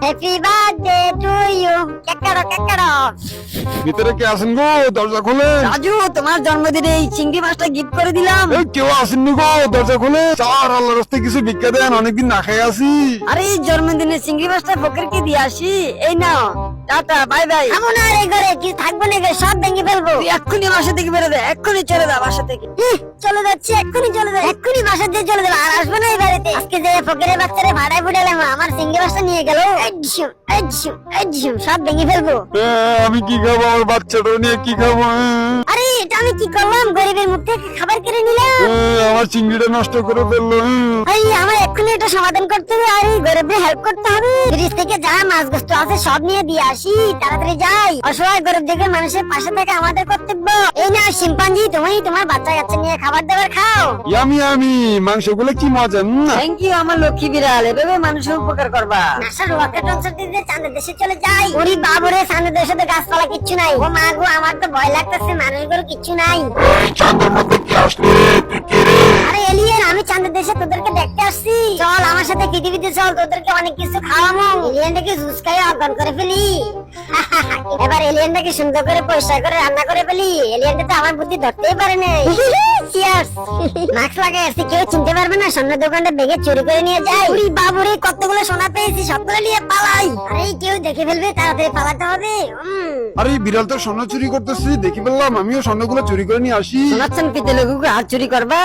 Happy birthday to you. কেকারো ভিতরে কে আছেন গো? দরজা খোলে। রাজু, তোমার জন্মদিনে এই চিংড়ি মাছটা গিফট করে দিলাম। এই কেউ আসেননি গো, দরজা খোলে। চার আল্লাহর রাস্তায় কিছু ভিক্ষা দেন, অনেকদিন না খাই আছি। আরে এই জন্মদিনে চিংড়ি মাছটা ফকিরকে দিয়ে আসি। এই নাও, টাটা, বাই বাই। এমন আর এই ঘরে কি থাকবো না, সব ভেঙে ফেলবো। তুই এক্ষুনি বাসা থেকে বেরো দে, এক্ষুনি চলে যা বাসা থেকে। চলে যাচ্ছে, এক্ষুনি চলে যাবে, এক্ষুনি বাসা দিয়ে চলে যাবে, আর আসবে না এই বাড়িতে। আজকে যে ফকিরের বাচ্চারে ভাড়ায় ফুটালাম, আমার সিঙ্গি বাসটা নিয়ে গেল, সব ভেঙে ফেলবো। আমি কি খাবো? আমার বাচ্চাটা নিয়ে কি খাবো? আরে এটা আমি কি করলাম? গরিবের মুখ থেকে খাবার কেড়ে নিলাম। আমার চিংড়িটা নষ্ট করে ফেললো। আমার এক্ষুনি এটা সমাধান করতে হবে, আর এই গরিবদের হেল্প করতে হবে। ফ্রিজ থেকে যা মাছ গোস্ত আছে সব নিয়ে দিয়ে আসি, তাড়াতাড়ি যাই। অসহায় গরিব দেখে মানুষের পাশে থাকা আমাদের কর্তব্য। এই না শিম্পাঞ্জি, তুমি তোমার বাচ্চা কাচ্চা নিয়ে খাবার দাবার খাও। আমি মাংসগুলো কি মজা। থ্যাংক ইউ আমার লক্ষ্মী বিড়াল, এভাবে মানুষের উপকার করবা। নাসার রকেট লঞ্চার দিয়ে চাঁদের দেশে চলে যাই। ওরে বাবরে, চাঁদের দেশে তো গাছপালা কিচ্ছু নাই। ও মা গো, আমার তো ভয় লাগতেছে, মানুষগুলো কিচ্ছু নাই। চাঁদের মধ্যে কি আসলে? তুই কে রে? আরে এলিয়েন, আমি চাঁদের দেশে তোদেরকে দেখতে আসছি। চল আমার সাথে পৃথিবীতে চল, তোদেরকে অনেক কিছু খাওয়াবো। এলিয়েনটাকে জুস খাই অজ্ঞান করে ফেলি। এবার এলিয়েনটাকে সুন্দর করে পরিষ্কার করে রান্না করে ফেলি। এলিয়েনটা তো আমার বুদ্ধি ধরতেই পারে না। চিয়ার্স। মাস্ক লাগাই আসছি, কেউ চিনতে পারবে না। স্বর্ণের দোকানটা ভেঙে চুরি করে নিয়ে যাই। ওরে বাবুরে, কতগুলো সোনা পেয়েছি, সবগুলো নিয়ে পালাই। আরে কেউ দেখে ফেলবে, তাড়াতাড়ি পালাতে হবে। আরে বিড়াল তো স্বর্ণ চুরি করতেছি দেখি বললাম, আমিও স্বর্ণগুলো চুরি করে নিয়ে আসি। শোনাচ্ছেন পিতে লোক হাত চুরি করবা।